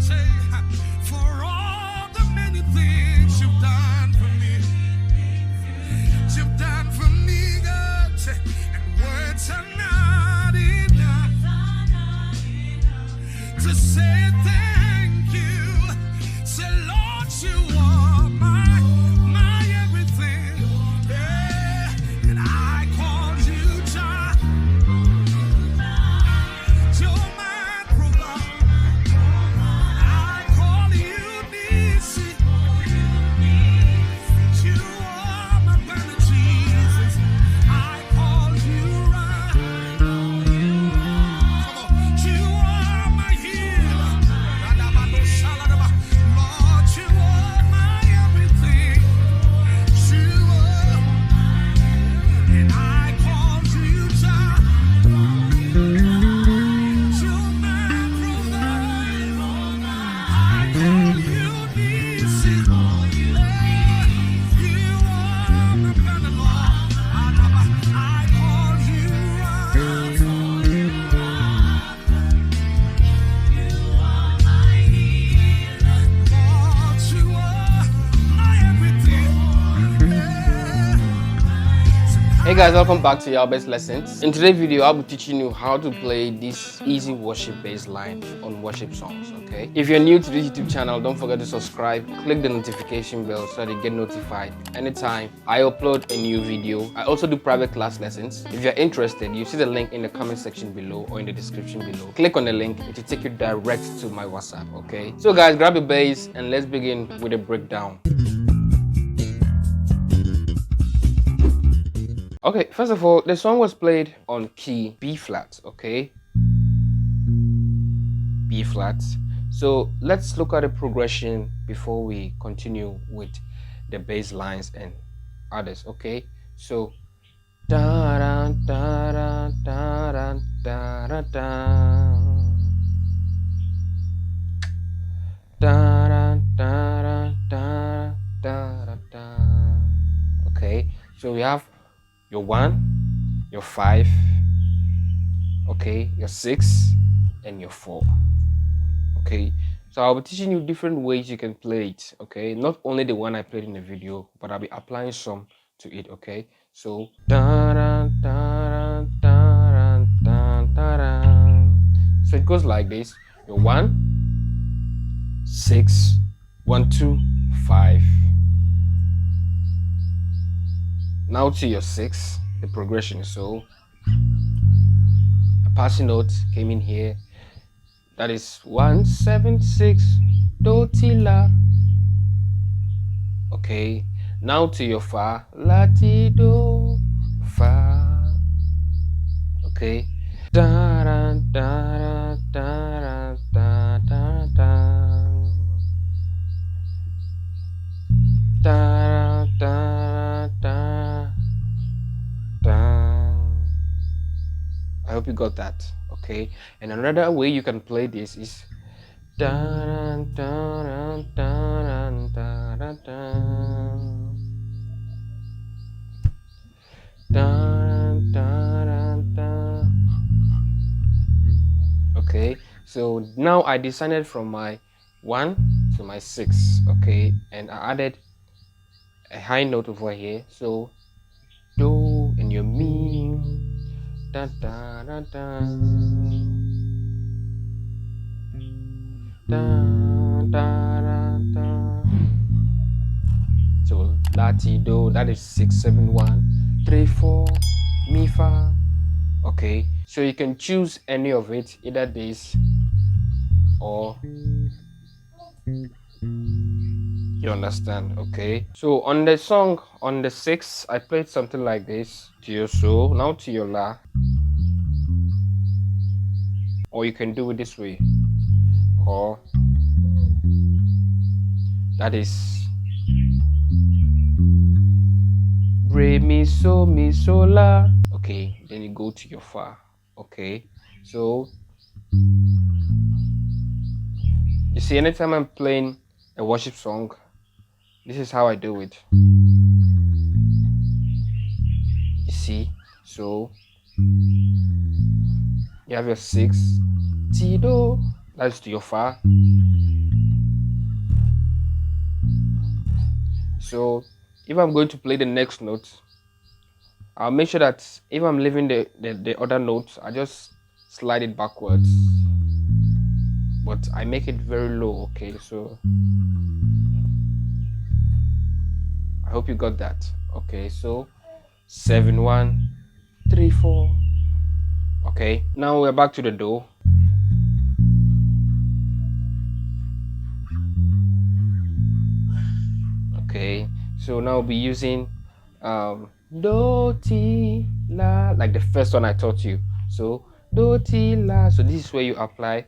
Say, for all the many things you've done for me. You've done for me, God. Say, and words are not enough to say thank you. Say, Lord, you are my everything. Yeah. And I call you Jah. You're my provider. I call you Nisi. You are my banner, Jesus. I call you right. Come on. You are my healer. Lord, you are my everything. You are, and I call you Jah. You're my provider. I call you Nisi. You are my banner, Lord. I call you right. Lord, you are my everything. Hey guys, welcome back to your best lessons. In today's video, I'll be teaching you how to play this easy worship bass line on worship songs, okay? If you're new to this YouTube channel, don't forget to subscribe, click the notification bell so that you get notified anytime I upload a new video. I also do private class lessons. If you're interested, you see the link in the comment section below or in the description below. Click on the link, it will take you direct to my WhatsApp, okay? So guys, grab your bass and let's begin with a breakdown. Okay, first of all, the song was played on key B flat, okay? B flat. So let's look at the progression before we continue with the bass lines and others, okay? So da da da da da da da da da da da da da. Okay, so we have your 1, your 5, okay, your 6, and your 4. Okay, so I'll be teaching you different ways you can play it, okay? Not only the one I played in the video, but I'll be applying some to it, okay? So so it goes like this: your 1, 6, 1, 2, 5. Now to your 6, the progression. So a passing note came in here. That is 1, 7, 6, do, ti, la. Okay. Now to your fa, la, ti, do, fa. Okay. Da, da, da, da, da, da, da. Da, da, da, da. I hope you got that, okay? And another way you can play this is da, da, da, da, da, da, da. Da, da, da, da. Okay, so now I descended from my 1 to my 6, okay, and I added a high note over here. So do and your mi, da da da da, da da da da. So la, ti, do, that is 6, 7, 1, 3, 4, mi, fa. Okay, so you can choose any of it, either this or you understand, okay? So on the song, on the 6, I played something like this to your so, now to your la, or you can do it this way, or that is re, mi, so, la. Okay, then you go to your fa, okay? So you see, anytime I'm playing a worship song, this is how I do it. You see, so you have your 6, ti, do, that's to your fa, So if I'm going to play the next note, I'll make sure that if I'm leaving the other notes, I just slide it backwards, but I make it very low. Okay, so I hope you got that. Okay, so 7 1 3 4. Okay, now we're back to the do. Okay, so now we'll be using do ti la, like the first one I taught you. So do ti la, so this is where you apply.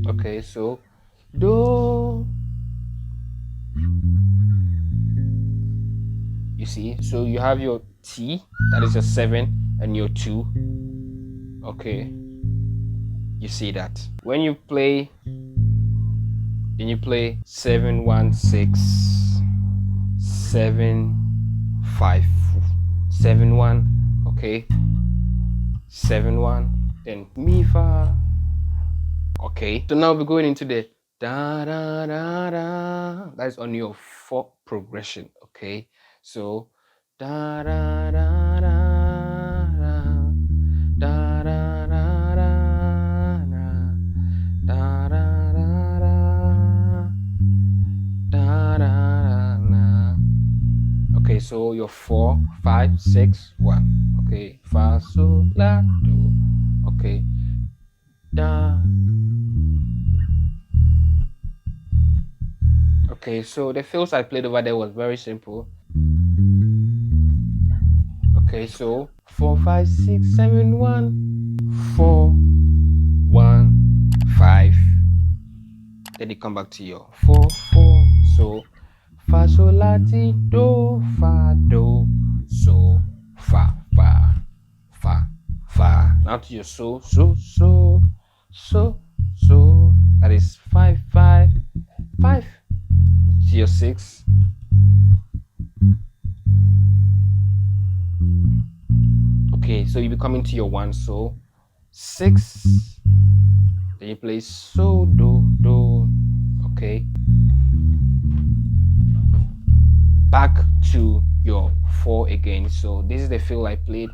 Okay, so do, you see, so you have your T, that is your 7, and your 2. Okay, you see that when you play, then you play 7 1 6 7 5 7 1. Okay, 7 1, then mi fa. Okay, so now we're going into the da da da da. That is on your 4 progression. Okay, so da da da da da da da da da da da da da da. Okay, so your 4 5 6 1. Okay, fa so la do. Okay, da. Okay, so the fills I played over there was very simple. Okay, so 4 5 6 7 1 4 1 5. Then you come back to your 4 4. So fa so la ti do fa do, so fa fa fa fa. Now to your so so so so so. That is 5 5 5. To your 6. Okay, so you be coming to your 1, so 6. Then you play so do do. Okay, back to your 4 again. So this is the fill I played.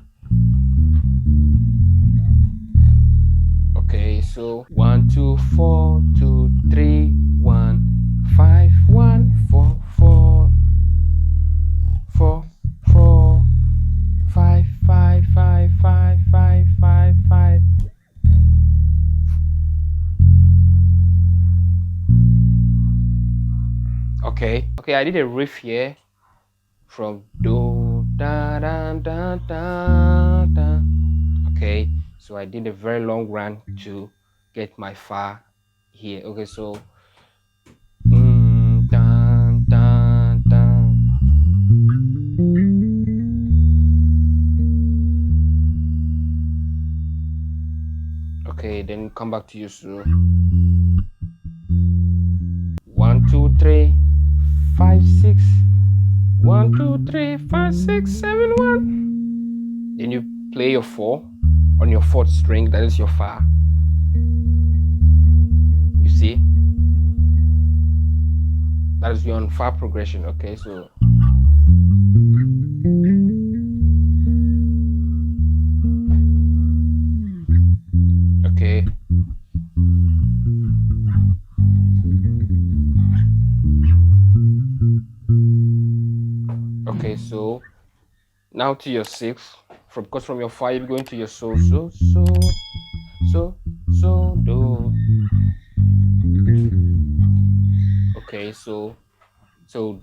Okay, so 1 2 4 2 3 1 5 1 4 4 4 4 5 5 5 5 5 5 5. Okay, I did a riff here from do da da da da da. Okay, so I did a very long run to get my fa here. Okay, so dun, dun, dun. Okay, then come back to your so 1 2 3 5 6 1 2 3 5 6 7 1. Then you play your 4 on your 4th string, that is your fa. You see, that is your on fa progression. Okay, so okay, okay, so now to your 6, because from your 5 you're going to your so so so so so do. Okay, so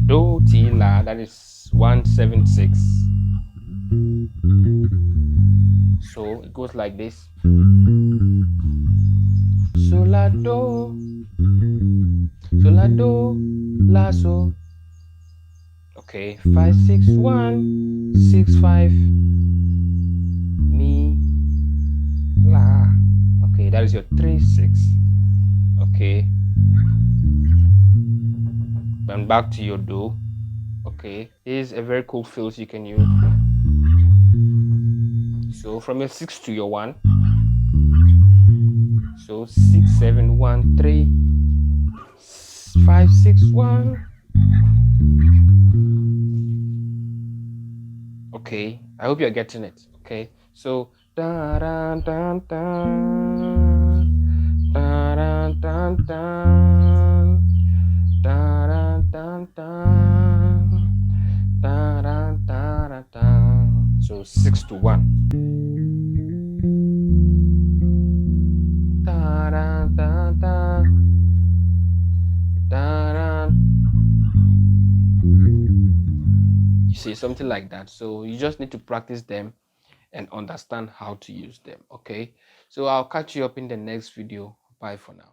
do ti la, that is 1 7 6. So it goes like this. So la do la so. Okay, 5 6 1 6 5 mi la. Okay, that is your 3 6. Okay, then back to your do. Okay, this is a very cool fills you can use. So from your 6 to your 1. So 6 7 1 3 5 6 1. Okay, I hope you're getting it. Okay, so da da da da da da da da da da da. So 6 to 1. Da da da da da da. You see, something like that. So you just need to practice them and understand how to use them. Okay, so I'll catch you up in the next video. Bye for now.